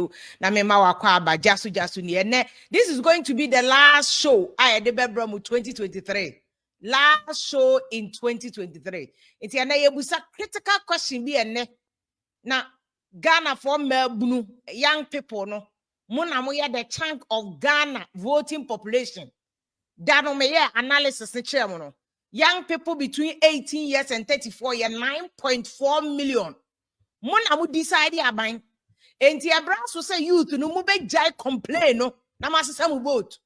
you. Na me ma wakwa aba jasu ni ene. This is going to be the last show I de Bebromu 2023. Last show in 2023. It's ene yebusa critical question bi ene. Na Ghana for Melbourne young people no. Muna mo the chunk of Ghana voting population. That me analysis ni chemo no. Young people between 18 years and 34 years, 9.4 million. Muna mo decide aban. Enti abraso say youth no mo be jai complain no. Na masese mo vote.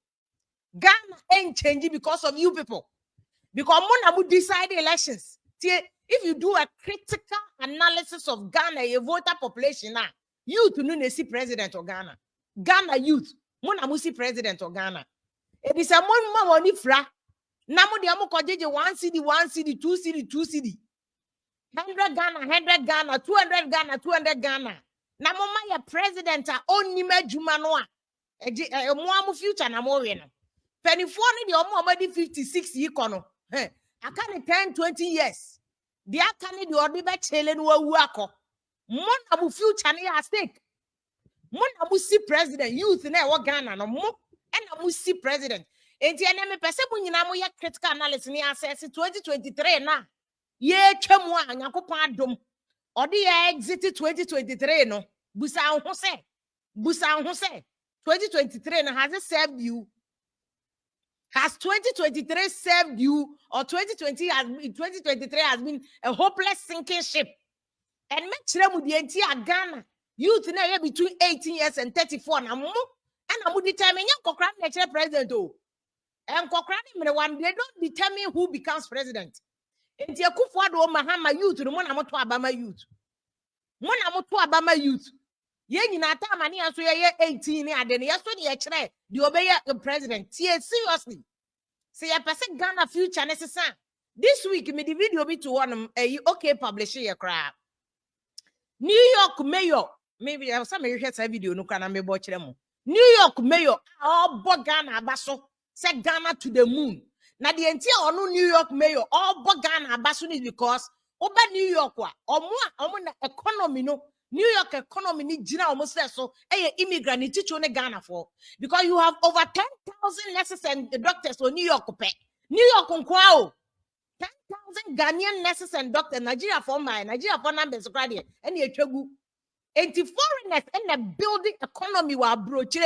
Ghana ain't changing because of you people. Because muna mo decide elections. If you do a critical analysis of Ghana, a voter population now, youth no see president of Ghana. Ghana youth, muna mo see president of Ghana. It is a mon money fra. Namu di amu kojeje 1 cedi, 1 cedi, 2 cedi, 2 cedi. 100 Ghana, 100 Ghana, 200 Ghana, 200 Ghana. Namu ma ya president a oni me juma noa. Mo amu future na mo we no. Penifo ni di omo amadi 56 ikono. I can 10, 20 years. Dia can di odi be chele no wawu akọ. Mo na mu future na ya stake. Mo na mu si president youth na e wo Ghana no mo na mu si president. Enti ene me pese mu nyina mo ye critical analysis ni assess 2023 na ye twemu a Yakopon adom. Odi ye exit 2023 no. Busa ho se 2023 na has it served you? Has 2023 served you, or 2023 has been a hopeless sinking ship? And make sure the entire Ghana youth now between 18 years and 34 na mo and amu determine kokran nature president o. And kokran one they don't determine who becomes president. Enti Akufo-Addo Mahama youth no mo na mo to Abama youth. Mo na mo to Abama youth. Ye nyina ta mani aso ye 18 ni ade ne ye so ne ye kire the obey president. Seriously. Say a person Ghana future necessary. This week me the video be to one okay publish your crap. New York mayor, maybe some may hear video no can me watch them. New York mayor all Ghana abaso set Ghana to the moon. Now the entire no New York mayor all Ghana abaso is because over New York or more economy no. New York economy ni jina almost so immigrant ni teach on Ghana for because you have over 10,000 nurses and doctors for New York pay. New York on 10,000 Ghanaian nurses and doctors Nigeria for numbers grade and ye twegu. And the foreigners and the building economy wa broach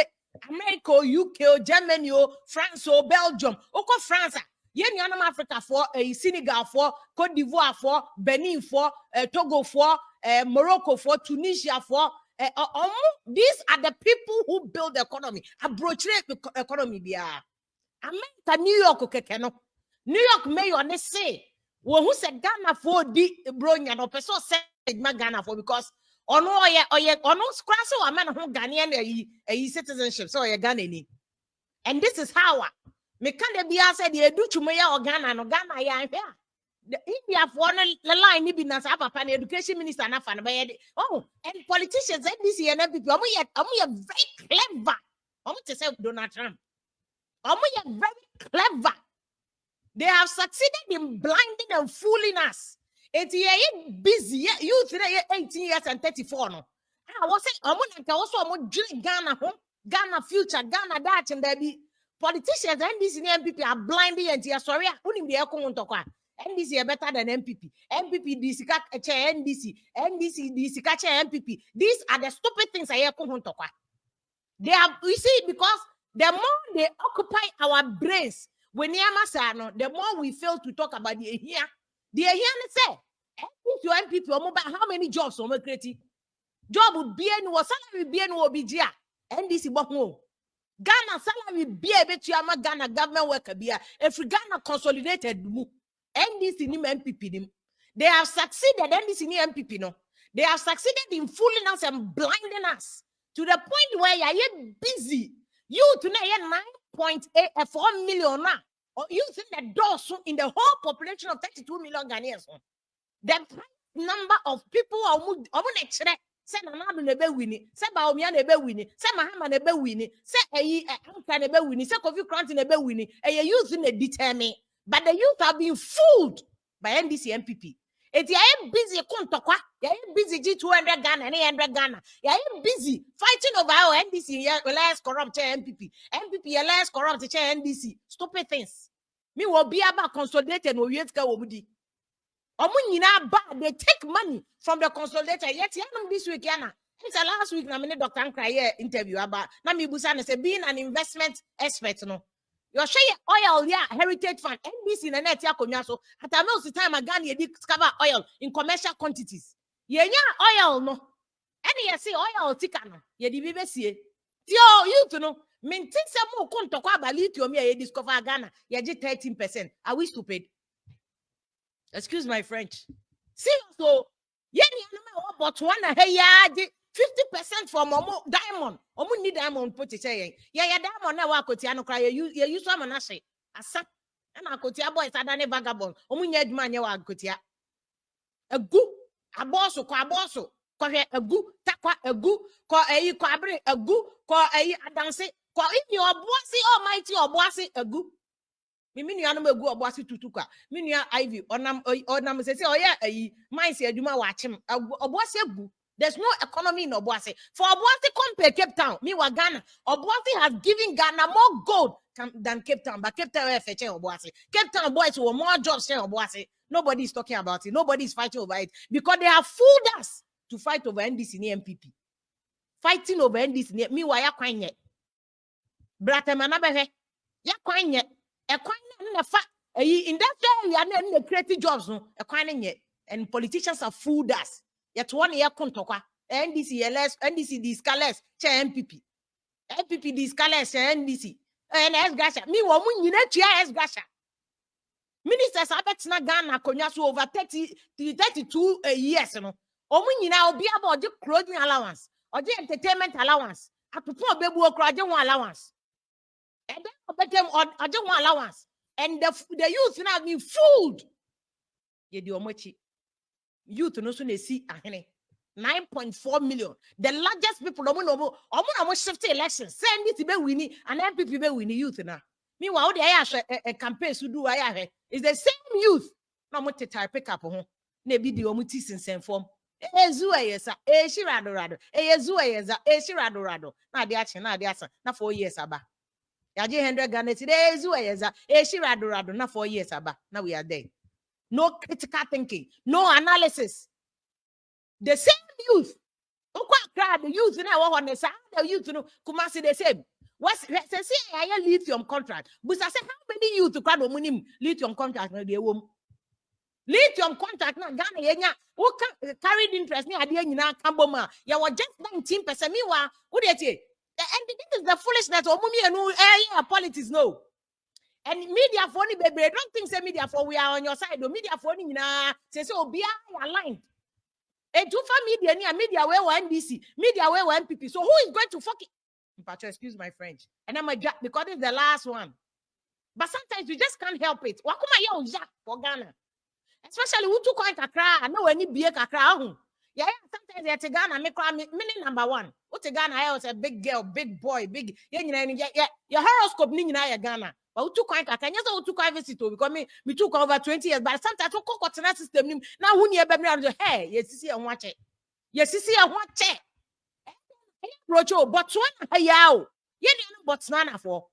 America, UK, Germany, France, Belgium, Oko France. Yen Yanam Africa for Senegal for Cote d'Ivoire for Benin for Togo for Morocco for Tunisia for these are the people who build the economy. A brochure economy bia. America, New York kekeno. New York mayor ne say who said Ghana for di bronya no person said Ghana for because ono scratch so man who Ghanaian citizenship so ye Ghanaian. And this is how me can be said ye do chumaya or Ghana no Ghana ya here. The India for the line be na sa papa education minister na fan by oh and politicians this year na people omo very clever. Omo to say Donald Trump. Omo very clever. They have succeeded in blinding and fooling us. It's busy you today 18 years and 34 no. I was say omo na also omo dream Ghana home Ghana future Ghana that and there be politicians and these MPP are blinding and sorry unim de ekon ntokwa. NDC better than MPP. MPP DC chair NDC. NDC DC chair MPP. These are the stupid things I hear. They have, you see, because the more they occupy our brains, when the more we fail to talk about the here. The here say MPP how many jobs are creating? Job would be any salary be any obija. NDC bohmo. Ghana salary be a bit yama Ghana government worker be if Ghana consolidated move. NDC ni MPP nim. They have succeeded NDC ni MPP no. They have succeeded in fooling us and blinding us to the point where you are busy. You today 9.4 million now. Or you think the doors in the whole population of 32 million Ghanaians. The number of people are say Nanado nebe winning, say Baumia nebe winning, say Mahama nebe winning, say Anka nebe winning, say Kofi Krant nebe winning, and you're using a determine. But the youth are being fooled by NDC MPP. It's busy kontokwa. Busy G200 Ghana and 800 Ghana. Busy fighting over our NDC. Less corrupt MPP. MPP less corrupt NDC. Stupid things. Me will be about consolidated no yet go obudi. They take money from the consolidator. Yet this week, Yana. It's a last week. I mean, Dr. Kraye interview about Nami Busan say being an investment expert. No, you're share oil, yeah, heritage fund. NBC in the net, yeah, so at a most time again, you discover oil in commercial quantities. Yeah, oil, no. Any you see oil, tikano, ye di BBC. Yo, you to know, maintain some more conto kwa lithium, ye discover Ghana, ye 13%. Are we stupid? Excuse my French. See, so, yeah, but one, hey, 50% from diamond. Omu need diamond put it saying. Yeah, diamond now kotiano cry. You use some anashe. Asa. And a kotia boy is a dane vagabond. Omu need man ya kotia. A goo. A bosso, kwa bosso. Ko a goo. Takwa a goo. Ko a kwabre a goo. Ko a dance. Ko if you are bossy almighty or bossy a goo. Mimi you anum egu oboase tutuka. Mimi you Ivy onam say oh yeah mine say aduma watch him. Oboase egu. There's no economy in Obuasi. For Obuasi compare Cape Town, me wa Ghana. Obuasi has given Ghana more gold than Cape Town, but Cape Town FHA Obuasi. Cape Town boys were more jobs than Obuasi. Nobody is talking about it. Nobody is fighting over it because they have fooled us to fight over NDC and MPP. Fighting over NDC. Me wa ya kwanye. Brate manabehe. Ya kwanye. E kwanye na fa. Industrial ya na creative jobs no. E kwanye. And politicians have fooled us. Yet 1 year kontokwa NDC LS NDC discaless che MPP MPP discaless che NDC NS Gasha me wo mu nyina tua S Gasha ministers abetina Ghana konya so over 32 years no omu nyina obi about the clothing allowance or the entertainment allowance atopo obebu okra je one allowance and then obetem or je one allowance and the youth now have been fooled ye di omochi. Youth no so see 9.4 million. The largest people omo shift elections. Send it to be winning and MPP be winning youth now. Meanwhile, the campaign to do is the same youth. No mo te pick up ho. Na bi di omo ti sinsen form. Ezu yesa, shirado. Ezu yesa, shirado. Na de ache na de asa. Na 4 years aba. Ya je 100 Ghana today ezu yesa, shirado na 4 years aba. Now we are there. No critical thinking, no analysis. The same youth, the youth now the youth Kumasi the same. What's say lithium contract? But I said how many youth crowd money lithium contract na the wom? Lithium contract na Ghana yenya who carried interest ni ade nyina kamboma. You were just 19%. Meanwhile, who dey say? And this is the foolishness. Omumi enu politics no. And media for any baby, I don't think say media for we are on your side. The media for any say so be aligned. And two for media where NDC, media where MPP. So who is going to fuck it? Excuse my French. And I'm a jack because it's the last one. But sometimes you just can't help it. Wakuma yo jack for Ghana. Especially who took coin kakra. I know any beer kakra. Yeah, sometimes you're Ghana, meaning number one. What Ghana I was a big girl, big boy, big your horoscope ning na Ghana. But who took coin kakra? Yes, who took coin visit because me took over 20 years. But sometimes who cook what's system now who near baby hey, yes, see and watch it. Yes, see and watch it. Rocho, Botswana, hey yo. Yeah, Botswana for.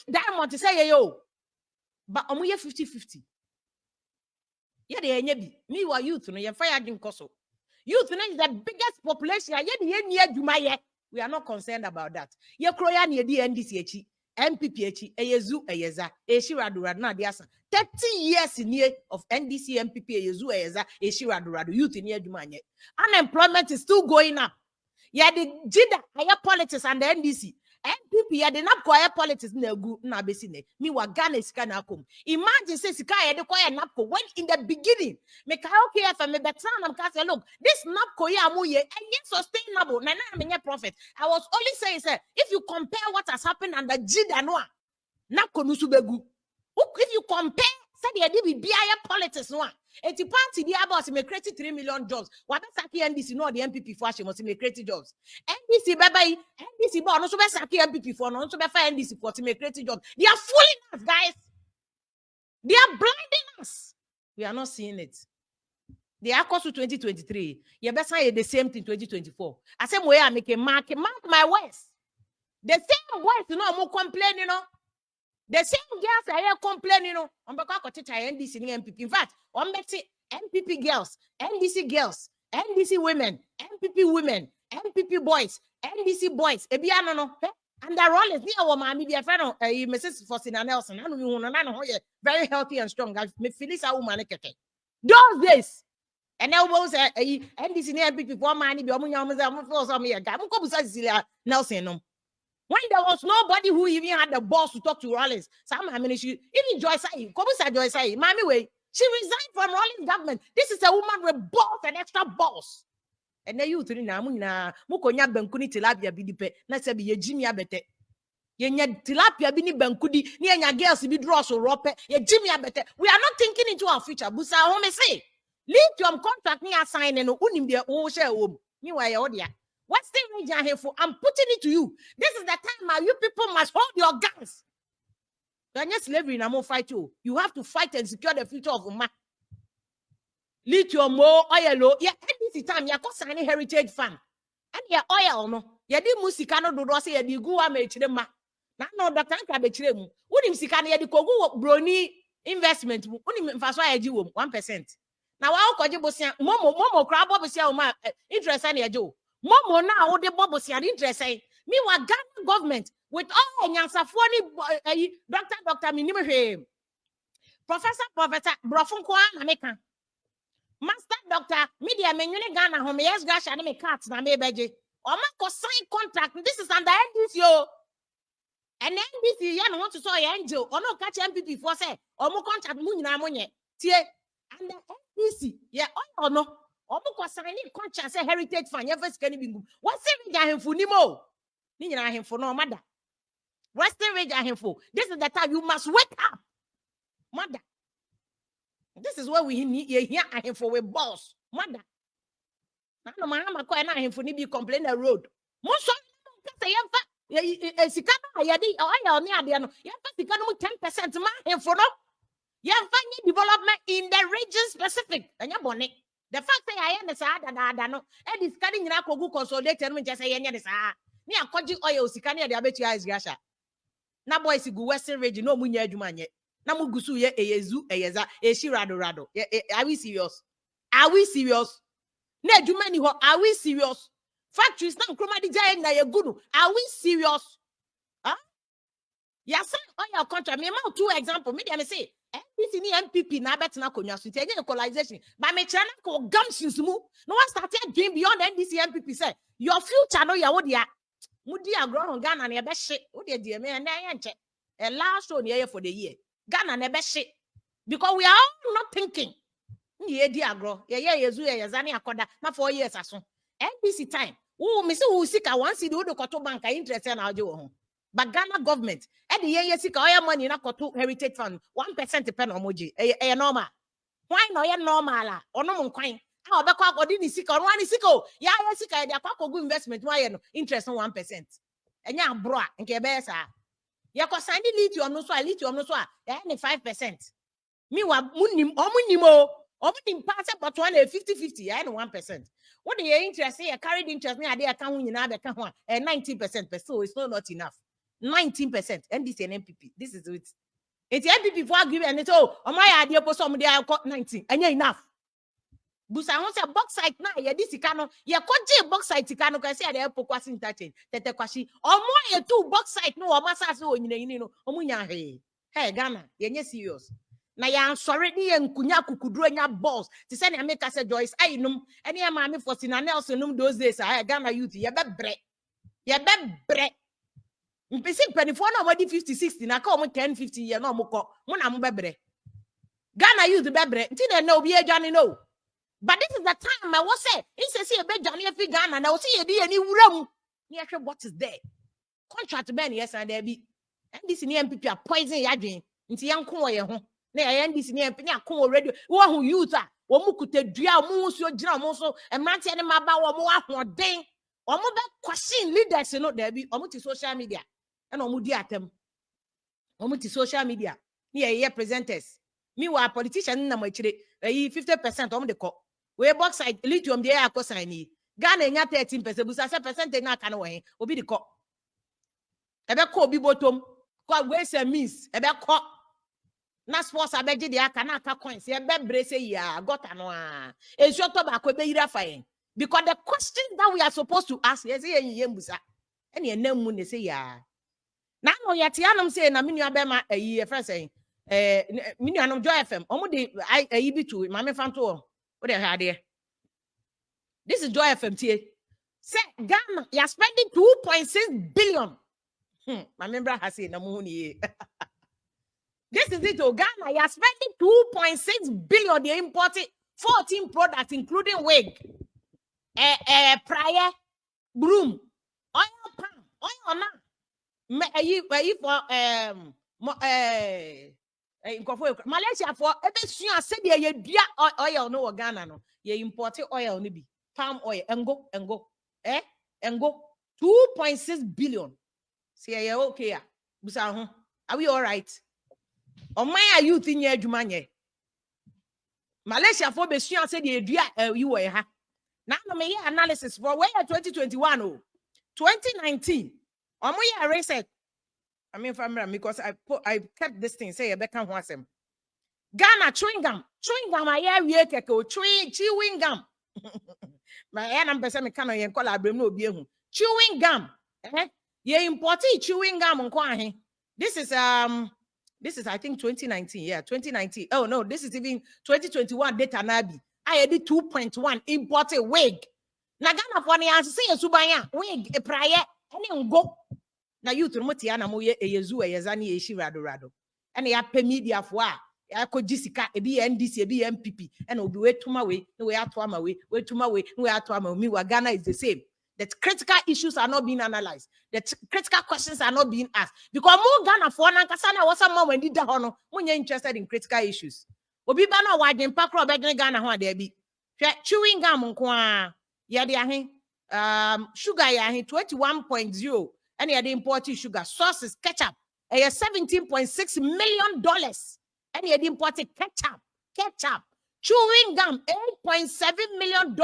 Diamond to say yo. But 50-50. Yeah, they be. Me wa youth, no, you fire din koso. Youth is the biggest population. We are not concerned about that. Ye kroya ni di NDC MPP eyezu eyeza eshiradu na diasa 30 years in year of NDC MPP eyezu eyeza eshiradu youth in adwuma. Unemployment is still going up. Yeah, the jida higher politics and the NDC MPP ya the nap quiet politics na gu na besine me wa Ghana sika na akom. Imagine say sika ya de quiet napko when in the beginning me ka okay for me better am ka say look this napko ya amu ye and yet sustainable na me profit. I was only saying say if you compare what has happened under Jida Noa napko nusu begu if you compare say the be higher politics no eti party the about me create 3 million jobs what be NDC no the MPP for she must me create jobs NDC bye NDC bo no so be saki MPP for no so be fa NDC for to me create jobs. They are fooling us, guys. They are blinding us. We are not seeing it. The course to 2023. You better say the same thing 2024. I say way I make a mark my words. The same words, you know, more complaining, you know. The same girls are here complaining, you know. I'm back to NDC MPP. In fact, I'm betting MPP girls, NDC girls, NDC women, MPP women, MPP boys, NDC boys. Ebiano no. And the role is near what my media friend, Mrs. Fosina Nelson. I know you're very healthy and strong. I feel this a woman. Those days. And now was NDC MPP for money. Nelson. When there was nobody who even had the balls to talk to Rollins, some administration, even Joyce, Joyce, Mommy way, she resigned from Rollins government. This is a woman with balls and extra balls. And then you three now, Mukonya Benkuni tilapia bidipe, na sabi ye Jimmy abete. Ye tilapia bini Benkudi, near your girls be draw so rope, ye Jimmy abete. We are not thinking into our future. Busa home say, lithium contract me assign and unim be own share home. Meanwhile, odia. What's the region here for? I'm putting it to you. This is the time now you people must hold your guns. You're not slavery, and I'm gonna fight you. You have to fight and secure the future of Uma. Lithium more oil, yeah, at this time, you're signing heritage fund. And your oil, no, you did Musikano do Rossi, and you go make them. Now, no, Dr. Anka wouldn't Sikana, you go brony investment, wouldn't even fast why 1%. Now, I'll call you Momo crab over my interest and your Joe. Momo now the bubbles are interesting. Meanwhile, Ghana government with all Yansafoni Dr. Minimum Professor Brofunkwa American Master Doctor Media Menune Ghana home yes gash and me cats na me beje. Omako sign contract. This is under NDC. And NDC ya no want to saw angel or no catch MPP for say omo contract mu nyina monye tie and NDC yeah or no Omuko signing contract say heritage fund. Never scanning bingo. What's the region him for Nimo? Nina him for no mother. What's the region him for? This is the time you must wake up, mother. This is what we need here him for a boss, mother. No man, I'm quite him for Nibi complain the road. Most of Sikana yadi or near the ano. You 10% man him for no. You have development in the region specific. And you're bonnet. The fact that I understand that no, and it's cutting in a cogu consolidated and just say, yes, near Koji oil, Sikania, the Abetia is Gasha. Now, boys, go Western region, no Munya Jumanye. Namugusu, a yezu, a yeza, a shirado. Are we serious? Are we serious? Ne Jumani, are we serious? Factories now, Chromati Jay, na Yagunu. Are we serious? Huh? Yes, oil contract. Me, two examples. Me, I say. NDC ni MPP na bet na konya so tie equalization but me try na ko gamsins mu no one started dream beyond NDC MPP say your future no ya wo dia mudi agro Ghana na e be hye wo dia die me na ye nche a last one here for the year Ghana na e be hye because we are all not thinking ye di agro ye yezu ye yazani akoda na 4 years aso NDC time wo me say wo sika once the do koto bank interest na oje wo ho. But Ghana government, at the year, sick oil money na kotu heritage fund 1% depend on moji. A normal. Why no ya normal or no coin? How the cock or didn't sick or one is sick? Ya sick idea cock good investment. Why no interest on 1%? And ya bra and kebesa. Ya ko sign the lithium no so lithium no so ya 5%. Meanwhile, munimo pass but 50-50 ya 1%. What the interest say? Carried interest me idea account you na be can 19%, so it's not enough. 19% NDC and MPP. This is it. It's MPP for give and it's my idea for some they are 19 and you're enough. Busa wants a box site now. Yeah, this cano. Yeah, could box site cano can say they're poquas interchange. Tete kwashi or more 2 box site no or massa so in the omunya hey Ghana. You're serious. Now you're sorry and kunyaku could draw your balls to send a make us a Joyce. I know any mammy for Sina Nelson those days. I Ghana youth. Yeah, bread. Yeah, bread. Mpesi penifo na wadi 50-60 na ka omo 10-50 year na omo ko mo na mo bebre Ghana youth bebre nti na obi adwane no but this is the time I was say insesi e be dwane afi Ghana na o se ye di ani wura mu na hwe what is there contract ben yes and there be and this ni MPP a poison yadwen nti yanko wo ye ho na ya NDC ni MPP ni akon already wo hu youth a wo mu kutadua mo so gina mo so emrante ne maba wo mo ahoden wo mo be question leaders no there be wo mo ti social media and omudi atem omuti social media ni ye presenters meanwhile politicians na machire 50% om de ko We bauxite lithium dey akosani. Ghana nya 13%, busa say percentage na kan we obi di ko. Ebe ko obi bottom, ko ways and means, ebe ko. Na sports abeji de aka na aka coins, ebe brace ya, got ano a. E so to ba ko be yira fa because the question that we are supposed to ask is ye busa. Ene enam mu ne say ya. Na no yet yanum say na menu abema e friend say menu anum Joy FM. Omo de ayi bi to mame fanto o. What the hell there? This is Joy FM tie. Say Ghana, you are spending 2.6 billion. My member has said, this is it. Ghana, you are spending 2.6 billion. They imported 14 products, including wig, prior, broom, oil palm, oil Malaysia for every said oil no Ghana no. You imported oil no be palm oil and go 2.6 billion. Say okay busa are we all right? On my youth in your jumanye. Malaysia for be said you were ha. Now me analysis for where 2021 2019. On my research. I mean, because I kept this thing say Rebecca Wasem. Ghana chewing gum, I hear we chewing gum. My am person me can yen call no be chewing gum. Ye imported chewing gum on kwahe. This is I think 2019. Yeah, 2019. Oh no, this is even 2021 data nabi. I did 2.1 imported wig. Na Ghana for the answer say subanya wig a prayer any go. Na youth motia na mo ye eyezu eyezani eshi rado ene ya pe media fo a ya ko gisika ebi NDC ebi MPP ene obi we tuma we ato ama we tuma we ato ama mi wa Ghana is the same. The critical issues are not being analyzed. The critical questions are not being asked because more Ghana for na nkasa na wasa ma when dida ho no mo interested in critical issues. Obi ba na wadwen pakro be Ghana ho ade bi chewing gum nko a ye de ahen sugar ya ahen 21.0 and you imported sugar, sauces, ketchup, $17.6 million. And you imported ketchup, chewing gum, $8.7 million.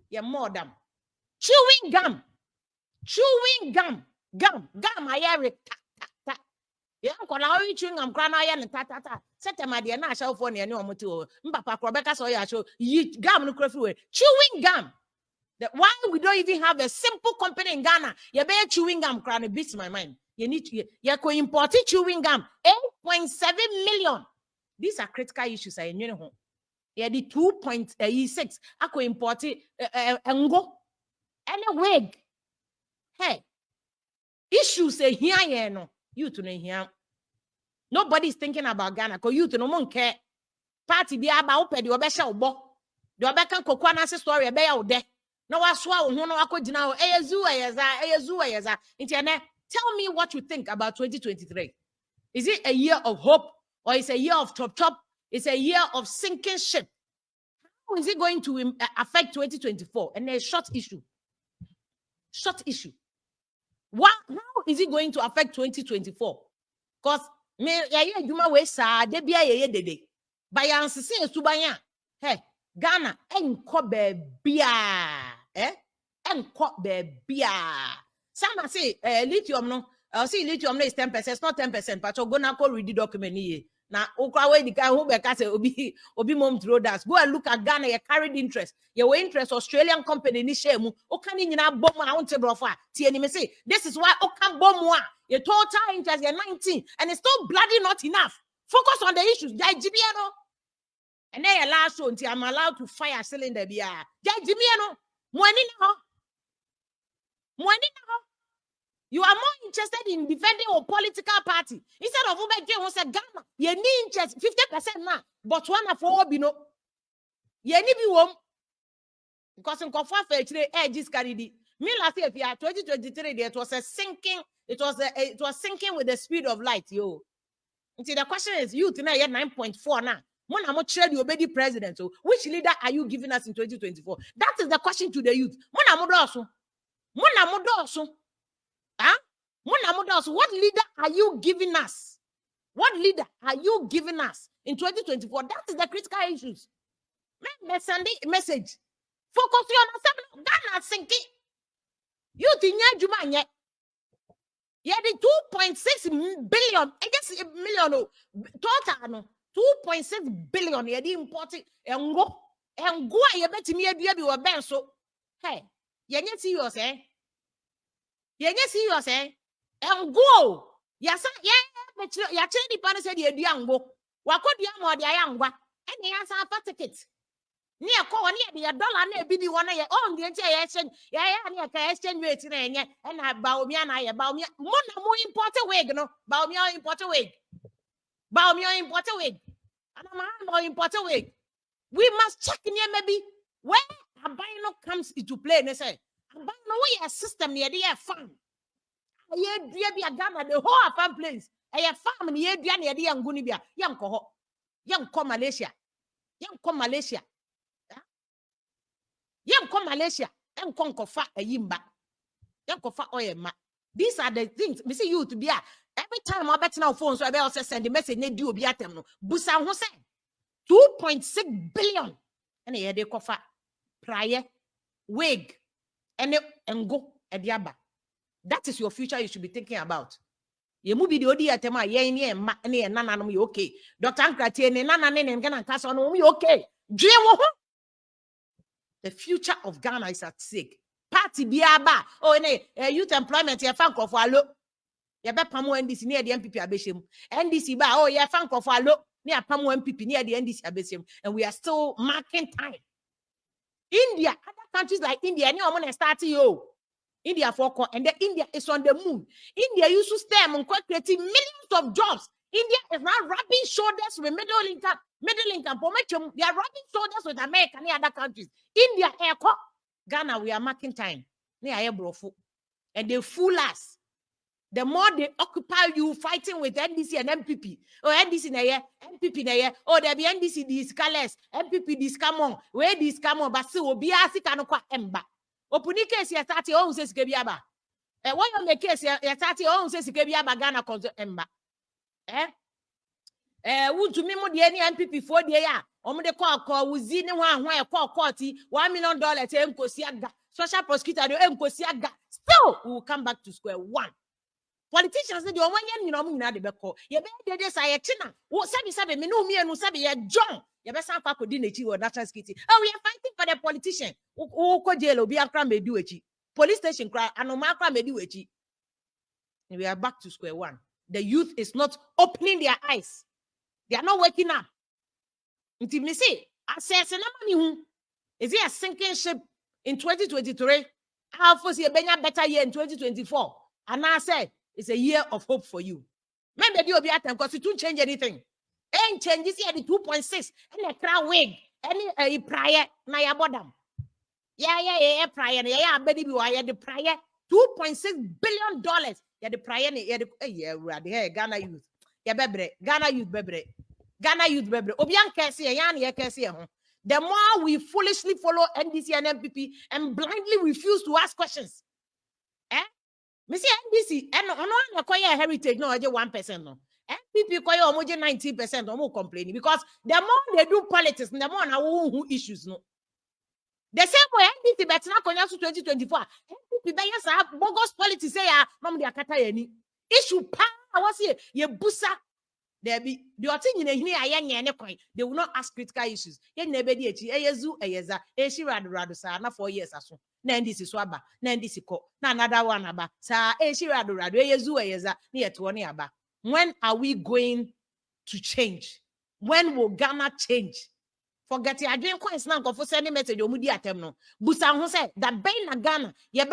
Yeah, more than chewing gum, I hear it. Yeah, I'm going to chewing gum, ta. Set my dear, na shall for near no motor. Mbapa, Quebec, so ya show ye gum, no crafty chewing gum. Why we don't even have a simple company in Ghana? You better chewing gum, crying beats my mind. You need to you're importing chewing gum, 8.7 million. These are critical issues. I know. Yeah, the 2.6. I could import it and go and a wig. Hey, issues say here, no, you to know here. Nobody's thinking about Ghana because you to no one care. Party be about open your best bo. The Becca Coquana story be out there. No, I swear, no, I could now. Tell me what you think about 2023. Is it a year of hope or is it a year of top? It's a year of sinking ship. How is it going to affect 2024? And a short issue. How is it going to affect 2024? Because me, Juma we sa de bia ye by answer say subanya. Hey, Ghana enko bebia. Enko bebia. Some say lithium no. I'll see lithium no is 10%. It's not 10%. But you're gonna go read the document here. Now, okwawe the guy who be say obi mom throw that. Go and look at Ghana. You carried interest. Your interest Australian company ni share mu. Okani nyina bom na wonte brofa. Tie ni me say this is why okan bom wa. Your total interest you're 19 and it's still bloody not enough. Focus on the issues. Jai jibiano. And then your last show until I'm allowed to fire cylinder bia. Jai jibiano. Mwani na ho. You are more interested in defending a political party instead of who said Ghana. You need interest 50% now, but one of all bino. You need be home because in Kofa today edges carry the. Me last year, 2023, it was a sinking. It was sinking with the speed of light, yo. See, the question is, you tonight you 9.4 now. When I'm trade you obey the president. So, which leader are you giving us in 2024? That is the question to the youth. What leader are you giving us? What leader are you giving us in 2024? That is the critical issues. Me send message. Focus on yourself. Ghana sinking. You think you man yeah, the 2.6 billion, I guess million total no 2.6 billion. Yeah, the important and go you bet me a dear be ben so hey, you serious eh? You serious eh? And go yes, yeah, but you actually the partner said you young go. What could you more the young one? And the answer for tickets. Near call near the dollar near be the one I own the entire exchange. Yeah, exchange rate and I bow me and I about me. More important wig, no, bow me on important wig. Bow me on important wig. And I'm more important wig. We must check in here maybe where a bino comes into play. They say, a bino way a system near the farm. I hear be a Ghana, the whole farm place. I have farm near the young Gunibia, young Malaysia. Young Malaysia. Yam come Malaysia and conquer fat a yimba. Yam fat oil ma. These are the things we see you to be at. Every time I bet now phones, I also send the message they do be at them. Busa Jose 2.6 billion. And here they call fat prior wig and go at the abba. That is your future you should be thinking about. You move the OD at my yen and nana me okay. Dr. Ankrati and nana and gonna cast on me okay. The future of Ghana is at stake. Party biaba. Oh, youth employment, you fan for a look. You bet Pamu NDC near the MPP Abeshim. NDC ba, oh, you fan for a look near Pamu MPP near the NDC Abeshim. And we are still marking time. India, other countries like India, and you're going to start you. India for and the India is on the moon. India used to stem on creating millions of jobs. India is now rubbing shoulders with middle income. They are rubbing shoulders with America and other countries. India, Ghana, we are marking time. And they fool us. The more they occupy you fighting with NDC and MPP. Oh, NDC na ye, MPP na ye. Oh, there be NDC this scaleless, MPP this come on. Where this come on, but so be a sick and emba. Opuni case ya tati on says Kebiaba. Why you make case ya tati on says Kebiaba Ghana concern emba. Would you remember the any MPP for the year? The call was in one where call $1 million to social prosecutor still we will come back to square one. Politicians say the one you know me the beko. You be dey say China. Wo sabi me no me anu sabi ye John. You be san pa ko di nechi or national security. Oh, we are fighting for the politician. Who ko jail obi akra me do echi. Police station cry anoma akra me do echi. We are back to square one. The youth is not opening their eyes. They are not waking up. Until me say, I say, is it a sinking ship in 2023? How for see a better year in 2024? And I say, it's a year of hope for you. Maybe you'll be at them because it won't change anything. Ain't changes here the 2.6 and a crown wig, any prior, na ya bottom. Yeah, prior, yeah, baby, why the prior $2.6 billion. Yeah, the prior, yeah, Ghana youth. Yeah, bebre, Ghana youth, bebre. Ghana youth, bebre. Obian Kessie, Yan, Kessie. The more we foolishly follow NDC and MPP and blindly refuse to ask questions. Missy NDC, and on acquire heritage, no, 1%. No. MPP acquire almost 90% or more complaining because the more they do politics, the more now who issues. No. The same way NDC, but now going to 2024. MPP, bogus politics say, Mom, they are Katayani. Issue power was here, ye busa. There be the thing in here, they will not ask critical issues. Ye never did, she rather sana 4 years or so. Nandisi swaba, Nandisi ko, another one about sa she rather near 20 aba. When are we going to change? When will Ghana change? Forget your dream coins now for sending message or media terminal. Busa who said that Bain na Ghana, ye be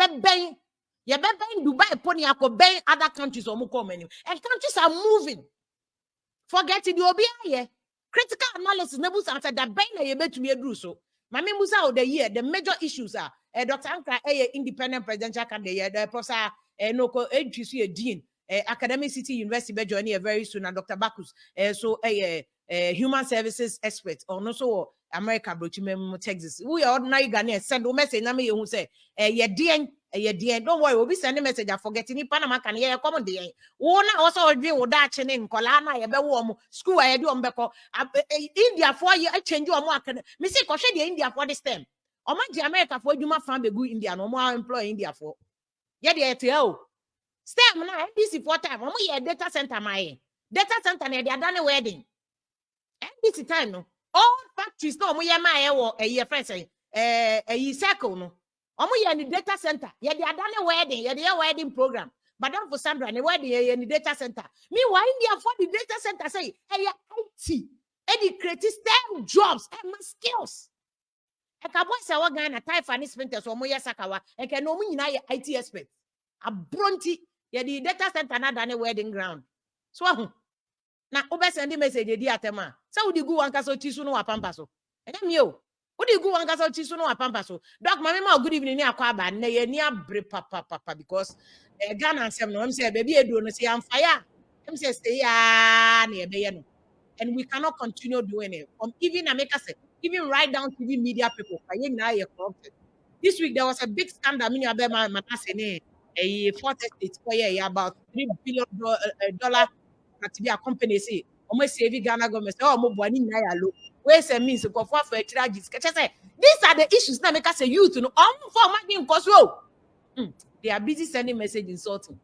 Dubai, Pony, Bain other countries or more menu. And countries are moving. Forget it, you'll be here. Critical analysis never answer that Bain ye bet to me a do so. Mami Musa of the year, the major issues are Dr. Ankra, independent presidential candidate, the professor, no, HGC, dean, Academic City University, be joining very soon, and Dr. Bakus, so human services expert, or no so America, Texas. We are ordinary Ghanaians, send a message, who say, ye dear Don't worry, we'll be sending message. I forget any Panama can hear common day. One also agree with that in Colana, a be warm school. I do Beko India for you. I change your market. Missy Koshe India for this time. Or my America for you, my family good India, no more employ India for. Yeah, the ATO. Stem now, NBC for time. We data center, my data center, they are done a wedding. NBC time, no. All factories, no, we are my a year friend saying, a circle, no. In the data center. Yeah, they are done a wedding. Yeah, they are wedding program. But don't for Sandra, the wedding in the data center. Meanwhile, India for the data center say, hey, IT, any creative STEM jobs and skills. I can boy say what Ghana type finance printers or Moya Sakawa. I can know me IT expert. A bronty. Yeah, the data center not done a wedding ground. So now, over send the message, dear Tema. So would you go and castle Chisuno or Pampaso? And I'm you. What do you go and castle Chisuno or Pampaso? Doc, Mamma, good evening, near Quaba, near Papa, because Ghana said, no, I'm saying, baby, I don't say I'm fire. I'm saying, stay near Bayano. And we cannot continue doing it. Even America said, even right down to the media people. This week, there was a big scandal. I about Matasene, a 40 states for about $3 billion to be a company. Say, almost every Ghana government, oh, Mobani Nayalo. Where's a means of for charges? These are the issues that make us a youth to know. For money in they are busy sending message insulting.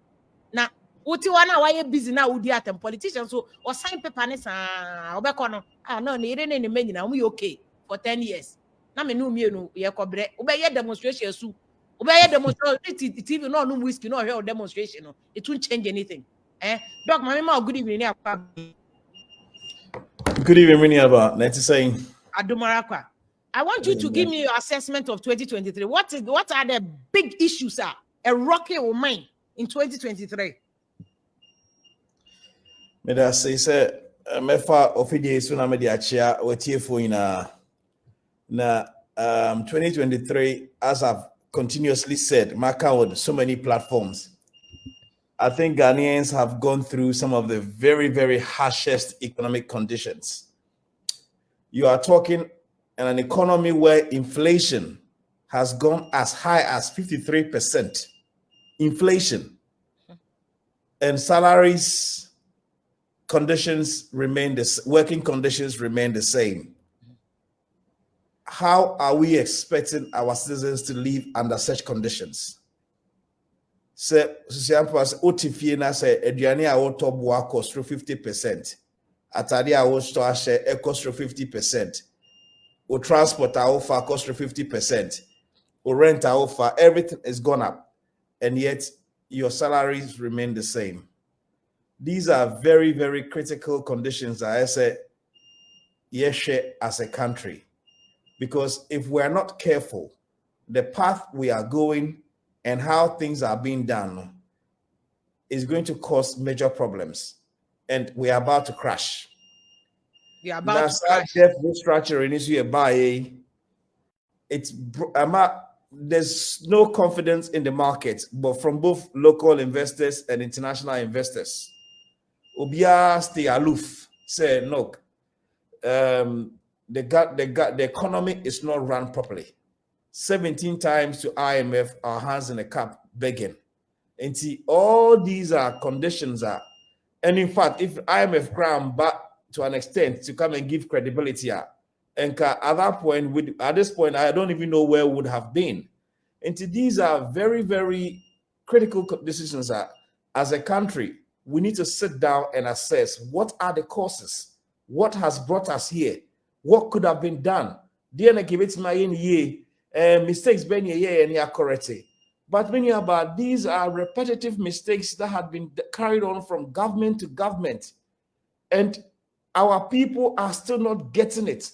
Now, what you want why you busy now with the politicians so or sign paper no near any menu now we okay for 10 years. Now me no me no ye kobre obey demonstration so obey demonstration TV no whiskey no hear demonstration no it won't change anything. Doc mama good evening. Good evening, Hěavy. Nice to say. Adumarakwa. I want you to give me your assessment of 2023. What are the big issues a rocky or mine in 2023? Me da say mefa ofidi so na me de achia wetiefo ina na 2023 as I've continuously said marker with so many platforms. I think Ghanaians have gone through some of the very, very harshest economic conditions. You are talking in an economy where inflation has gone as high as 53%. Inflation. And salaries, conditions remain working conditions remain the same. How are we expecting our citizens to live under such conditions? Se Susiampas Otifie na se eduane a wotoboa cost 50%. Atade a wo store share cost 50%. O transport a offer cost 50%. O rent a offer, everything is gone up. And yet your salaries remain the same. These are very, very critical conditions I say yes as a country. Because if we are not careful, the path we are going and how things are being done is going to cause major problems. And we are about to crash. We are about to crash. Restructuring is here by there's no confidence in the market, but from both local investors and international investors. Obia stay aloof. Say, look, the economy is not run properly. 17 times to IMF, our hands in the cup, begging. And see, all these are conditions and in fact, if IMF crown back to an extent to come and give credibility, and at that point, at this point, I don't even know where would have been. And these are very, very critical decisions. As a country, we need to sit down and assess what are the causes, what has brought us here, what could have been done. Mistakes been and you are corrected. But many about these are repetitive mistakes that have been carried on from government to government. And our people are still not getting it.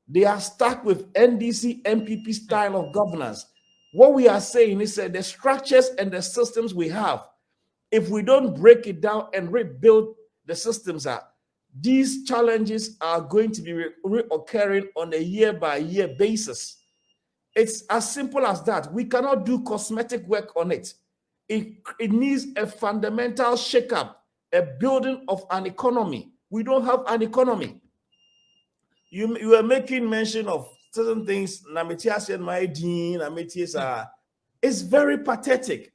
They are stuck with NDC, MPP style of governance. What we are saying is that the structures and the systems we have, if we don't break it down and rebuild the systems, these challenges are going to be reoccurring on a year-by-year basis. It's as simple as that. We cannot do cosmetic work on it. It needs a fundamental shakeup, a building of an economy. We don't have an economy. You are making mention of certain things. It's very pathetic.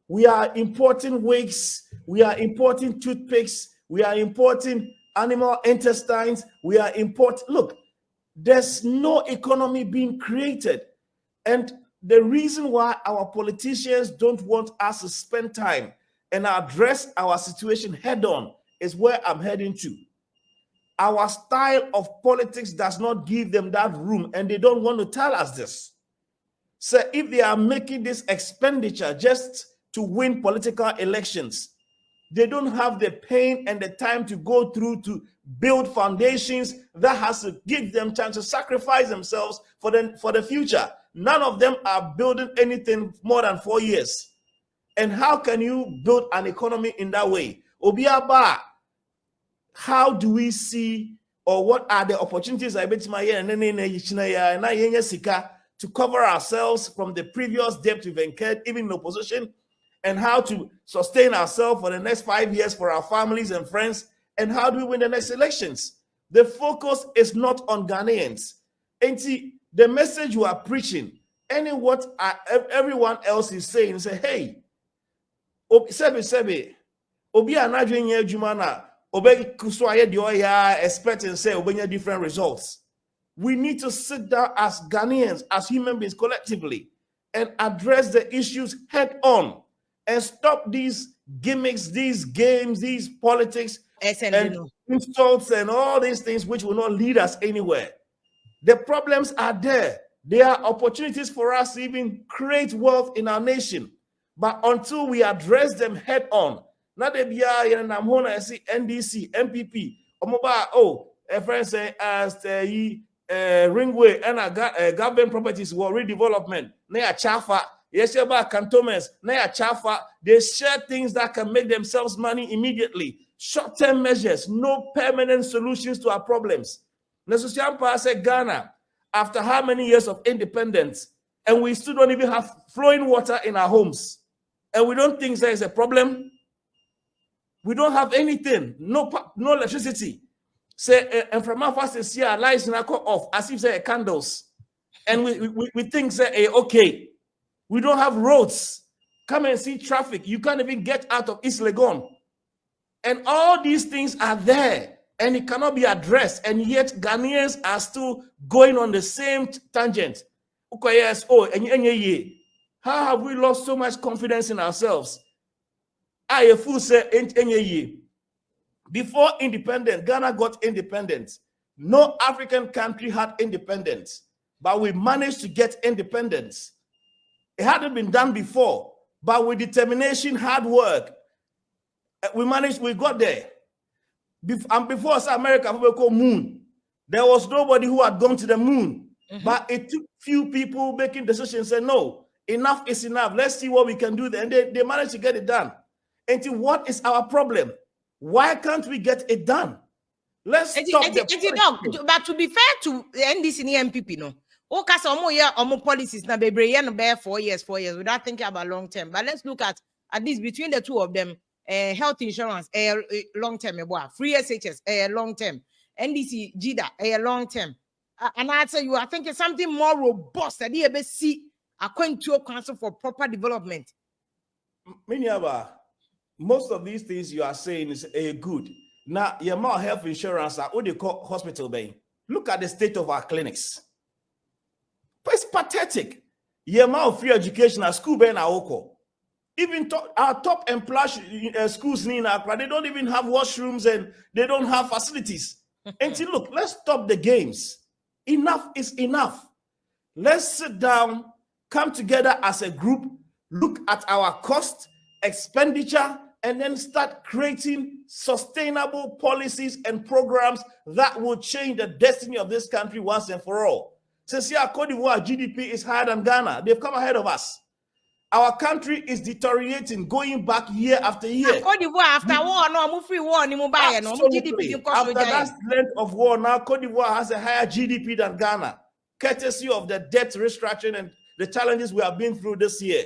We are importing wigs, we are importing toothpicks, we are importing animal intestines, we are importing. Look, there's no economy being created. And the reason why our politicians don't want us to spend time and address our situation head on is where I'm heading to. Our style of politics does not give them that room, and they don't want to tell us this. So if they are making this expenditure just to win political elections, they don't have the pain and the time to go through to build foundations that has to give them chance to sacrifice themselves for the future. None of them are building anything more than 4 years. And how can you build an economy in that way? Obiaba, how do we see, or what are the opportunities to cover ourselves from the previous debt we've incurred, even in opposition, and how to sustain ourselves for the next 5 years for our families and friends, and how do we win the next elections? The focus is not on Ghanaians. And see, the message you are preaching, and what everyone else is saying, say, hey, Sebe, Obi anadwenye jumana, Obi kuswaye dioya, expect and say, Obi different results. We need to sit down as Ghanaians, as human beings collectively, and address the issues head on, and stop these gimmicks, these games, these politics, and insults, and all these things which will not lead us anywhere. The problems are there. There are opportunities for us to even create wealth in our nation. But until we address them head on, not the BI and NDC, MPP, friends say as the Ringway and government properties were redevelopment. Naya chafa, yes, about cantonments, Naya chafa. They share things that can make themselves money immediately. Short-term measures, no permanent solutions to our problems. Zionfelix said Ghana, after how many years of independence, and we still don't even have flowing water in our homes, and we don't think there is a problem. We don't have anything, no electricity. Say, and from our first this year, lights in off as if they're candles, and we think say, okay, we don't have roads. Come and see traffic. You can't even get out of East Legon, and all these things are there. And it cannot be addressed, and yet Ghanaians are still going on the same tangent. Okay, yes, how have we lost so much confidence in ourselves? I fool say before independence, Ghana got independence. No African country had independence, but we managed to get independence. It hadn't been done before, but with determination, hard work, we got there. And before America, we call moon, there was nobody who had gone to the moon. But it took few people making decisions, say, no, enough is enough. Let's see what we can do there. And they managed to get it done. And what is our problem? Why can't we get it done? Let's stop but to be fair to the NDC and MPP, no. Okay, so policies now, baby, 4 years without thinking about long term. But let's look at least between the two of them. Health insurance, long term, free SHS, long term, NDC, JIDA, long term. And I tell you, I think it's something more robust that the EBC according to your council for proper development. Most of these things you are saying is good. Now, your more health insurance, what they call hospital bay. Look at the state of our clinics. It's pathetic. Your more free education at school bay na oko. Even our top employed schools in Accra, they don't even have washrooms and they don't have facilities. And see, look, let's stop the games. Enough is enough. Let's sit down, come together as a group, look at our cost, expenditure, and then start creating sustainable policies and programs that will change the destiny of this country once and for all. Since here, Cote d'Ivoire GDP is higher than Ghana. They've come ahead of us. Our country is deteriorating, going back year after year. Cote d'Ivoire after war, no free war, no GDP. After that length of war, now Cote d'Ivoire has a higher GDP than Ghana, courtesy of the debt restructuring and the challenges we have been through this year.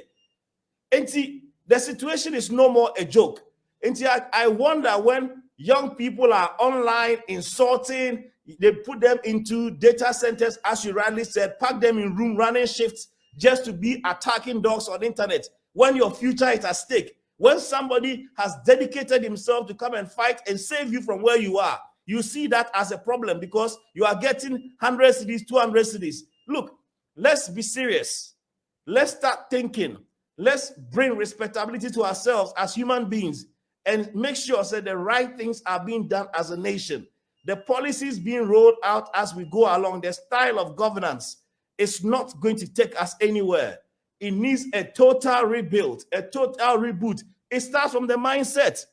And see, the situation is no more a joke. And see, I wonder when young people are online insulting, they put them into data centers, as you rightly said, pack them in room running shifts, just to be attacking dogs on the internet when your future is at stake. When somebody has dedicated himself to come and fight and save you from where you are, you see that as a problem because you are getting 100 cities, 200 cities. Look, let's be serious. Let's start thinking. Let's bring respectability to ourselves as human beings and make sure that the right things are being done as a nation. The policies being rolled out as we go along, the style of governance is not going to take us anywhere. It needs a total rebuild, a total reboot. It starts from the mindset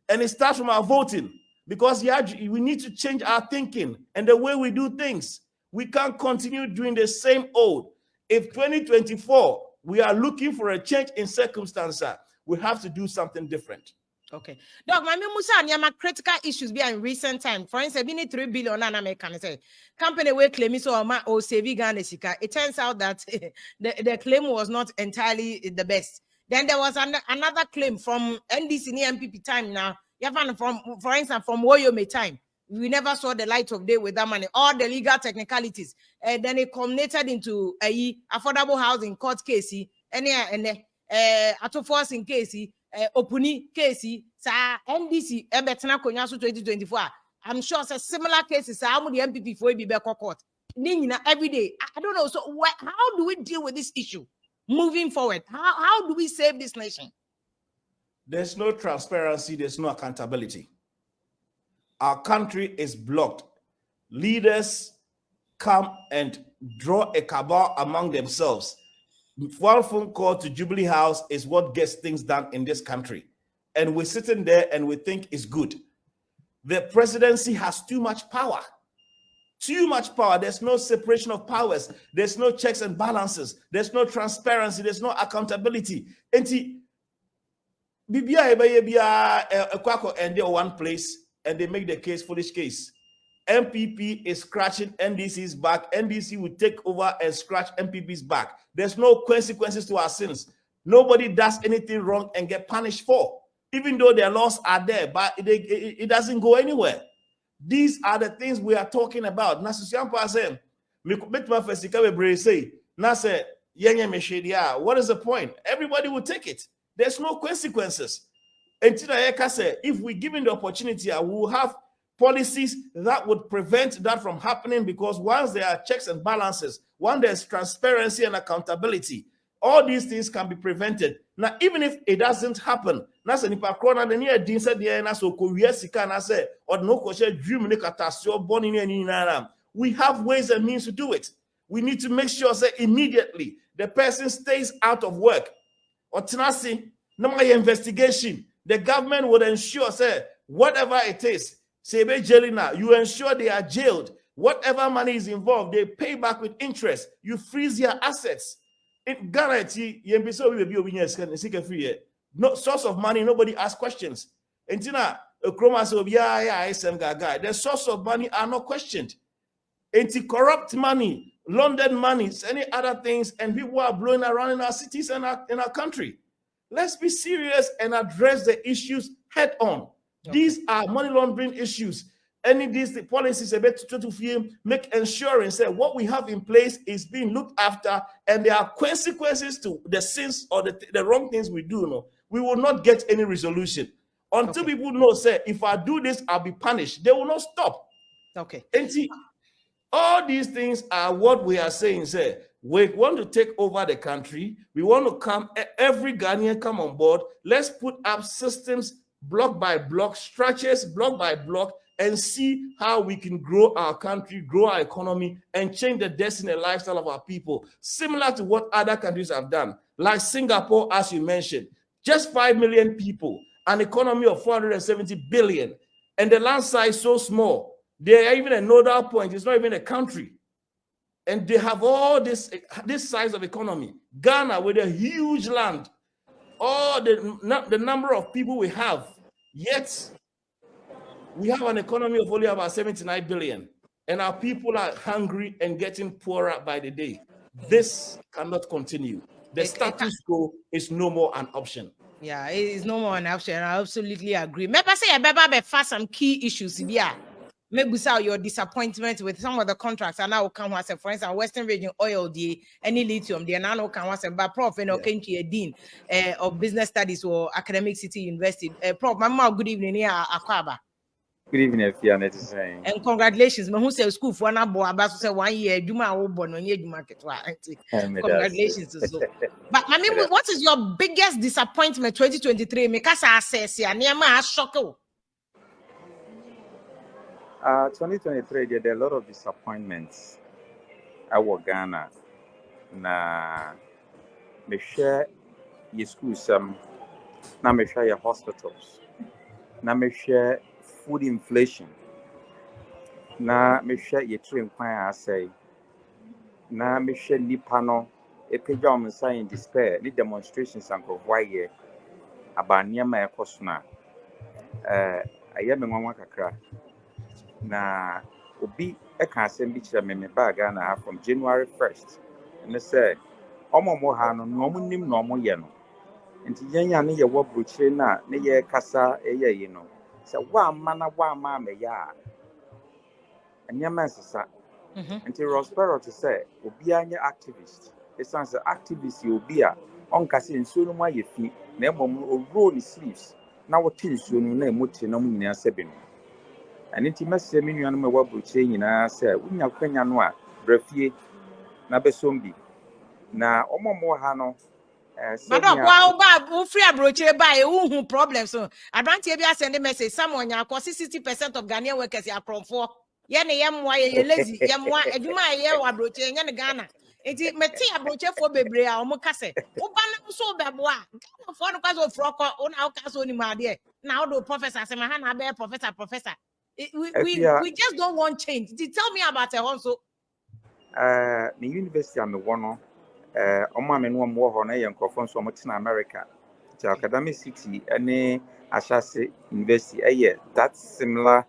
and it starts from our voting because we need to change our thinking and the way we do things. We can't continue doing the same old. If 2024, we are looking for a change in circumstance, we have to do something different. Okay. Doc, my Musa and critical issues be in recent time. For instance, we need 3 billion American say company will claim so or save Ghana. It turns out that the claim was not entirely the best. Then there was another claim from NDC MPP time now. From, for instance, from Woyome time. We never saw the light of day with that money, all the legal technicalities. And then it culminated into a affordable housing court case, and auto forcing case. Opuni case, NDC, Ebetana Konyasu 2024. I'm sure it's a similar cases. How many MPP for be court? Every day. I don't know. So, how do we deal with this issue moving forward? How do we save this nation? There's no transparency, there's no accountability. Our country is blocked. Leaders come and draw a cabal among themselves. One phone call to Jubilee House is what gets things done in this country. And we're sitting there and we think it's good. The presidency has too much power. Too much power. There's no separation of powers. There's no checks and balances. There's no transparency. There's no accountability. And one place and they make the case foolish case. MPP is scratching NDC's back. NDC will take over and scratch MPP's back. There's no consequences to our sins. Nobody does anything wrong and get punished for, even though their laws are there, but it doesn't go anywhere. These are the things we are talking about. What is the point? Everybody will take it. There's no consequences. If we give him the opportunity, we will have policies that would prevent that from happening, because once there are checks and balances, once there's transparency and accountability, all these things can be prevented. Now, even if it doesn't happen, we have ways and means to do it. We need to make sure that immediately the person stays out of work. Or investigation, the government would ensure whatever it is, you ensure they are jailed. Whatever money is involved, they pay back with interest. You freeze their assets. In Ghana, no source of money, nobody asks questions. And the source of money are not questioned. Anti-corrupt money, London money, any other things, and people are blowing around in our cities and in our country. Let's be serious and address the issues head on. Okay. These are money laundering issues. Any of these policies are better to make insurance that what we have in place is being looked after, and there are consequences to the sins or the wrong things we do. No, we will not get any resolution until people know, say, if I do this, I'll be punished. They will not stop. Okay. And see, all these things are what we are saying. Say, we want to take over the country. We want to come, every Ghanaian come on board. Let's put up systems block by block, structures block by block, and see how we can grow our country, grow our economy, and change the destiny and lifestyle of our people, similar to what other countries have done. Like Singapore, as you mentioned, just 5 million people, an economy of 470 billion, and the land size so small. They are even a nodal point. It's not even a country. And they have all this size of economy. Ghana, with a huge land, all the number of people we have, yet we have an economy of only about 79 billion. And our people are hungry and getting poorer by the day. This cannot continue. The status quo is no more an option. Yeah, it is no more an option. I absolutely agree. Maybe say I better some key issues here. maybe say your disappointment with some of the contracts and now come once, for instance, Western Region Oil, the any lithium, the now come once, but Prof, and okay, to a dean of business studies or academic city university. Prof, Mama, good evening here, Akwaba. Good evening, Fiona. Saying. And congratulations, me who say school for an abo about say 1 year, do my own born on your market. Congratulations to so. But I mean, what is your biggest disappointment 2023? Because I say, near my shock. 2023, there are a lot of disappointments. I was Ghana. Na me share your schools, na me share your hospitals, na me share food inflation, na me share your train I say, na me share nipano, a pejam in despair, the demonstrations and of why ye about near my cosna. I am a mama kakra. Na obi e can send me to me bag and from January 1st. And they said, Omo Mohano, no nim no mo yeno. And Yanya near what butcher na near Casa, you know. So one mana, one mamma ya. And your man says, until Rospero to say, will be an activist. It sounds an activist you'll be a on Cassin soon why you feet, never roll his sleeves. Now what is your name, what you know in your sebin. And intimacy meaning you know what butcher in I said, we have Quenya Brefie, Nabesombi. Na omo hano Madam, wow, free approach by who problems. So I don't hear you send a message. Someone ya 60% of Ghanaian workers are from for. Yene yamwa lazy, yamwa, eduma ye abroche, yan Ghana. It meti abroche for bebre or mocase. Obana so beboa. Ghana for the cause of frock on our castle in my dear. Now the professor, Samahana bear professor. We just don't want change. Tell me about it also. The university I'm one. Oma me no mo ho na ye nkofo so mo tina America. The academic city any Ashase University that similar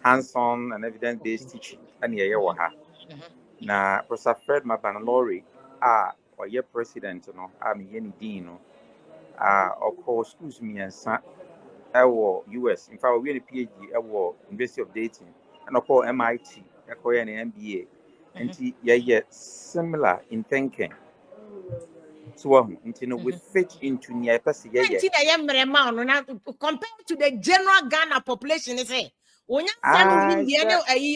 hands-on and evidence-based teaching and ye wo ha. Na Professor Fred Mabanalori or ye president no me ye ni dean no of course schools me ansa US. In fact we a PhD University of Dayton and of course MIT an MBA. And ye similar in thinking. So, we fit into near person. Compared to the general Ghana population, is it? When you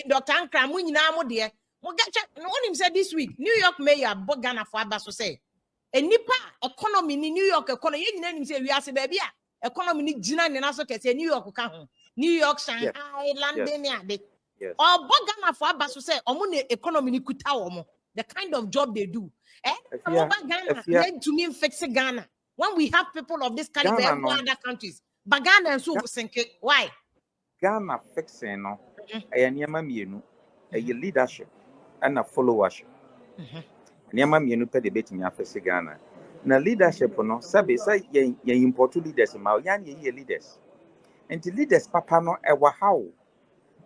Dr. Ankara, when you know, dear, no one him said this week, New York mayor, but Ghana for Abaso say, a nipa economy in New York economy, you name say we are say baby, economy in Gina and also say New York, New York, Shanghai, London, or but Ghana for Abaso say, Omune economy in Kutaomo, the kind of job they do. Ghana to me fix Ghana when we have people of this caliber in other countries. But Ghana and so why? Ghana fixing no, a leadership and a followership. Niama mienu pe debate me afese Ghana. Na leadership no sabe say ye important leaders ma yan ye leaders. And the leaders papa no e wa how.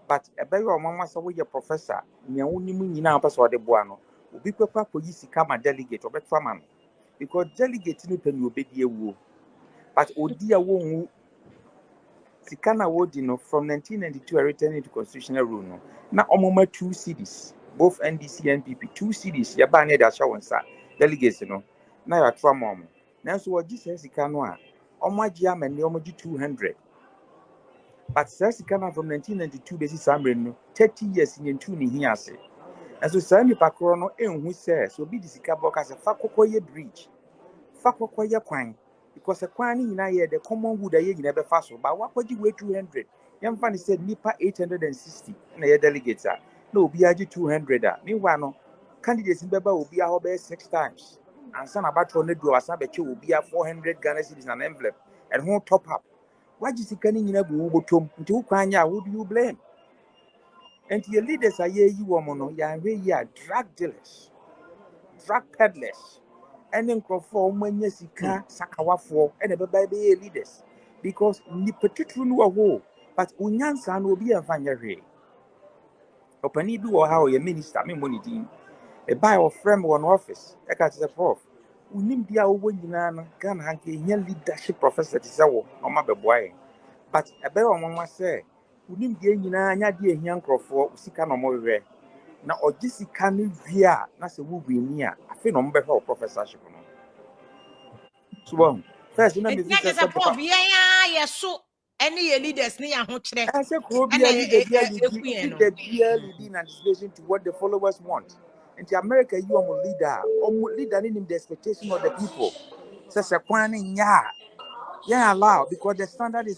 But e be your mama say we professor, nya woni mu nyina papa so de boa no. Obi papa ko yi sika ma delegate obeto ama no. Because delegate no pen obedi ewu. But odi a won sika na wodi no from 1992 returning to constitutional rule no. Na omoma 2 cities. Both NDC and PP 2 cities ya ba ne da sha wonsa delegates no na ya twa mom na so ogi sika no a omaji amane omaji 200 but sika na from 1992 besi samre no 30 years in two ni hiase and so sani pakro no enhu se so bi disika boka se fa kokoye bridge fa kokoye kwan because the kwan ni na ye the common wood ye nyina be fa so ba wakoji we 200 yam fa ni said nipa 860 na ye delegates a no be 200. Meanwhile, no candidates in Beba will be a 6 times. And some about 200 do as I will be 400 Ghana cedis an envelope and won't top up. Why is he coming in a go to Kwanya? Who do you blame? And your leaders are ye you woman, ya drug dealers, drug peddlers, and then conform when you see car Sakawa for and a baby leaders. Because ni particular no but Unyansan will be a vanity. Opani bi wo ha o ye minister me money din e buy of frame one office e ka say prof unim dia wo nyina no Ghana hanke nya leadership professor ti say wo o ma beboa but e be wo mama say unim de nyina nya de ehia nkrofo sika no mowe na ogi sika no via na se wo wini a afi no mbe hwe professorship no so bon first na me It's a prof yeah so any leaders ni ya ho kire I say Krobia leading anticipation to what the followers want. And the America, you are leader in the expectation of the people. Says a yeah, allow because the standard is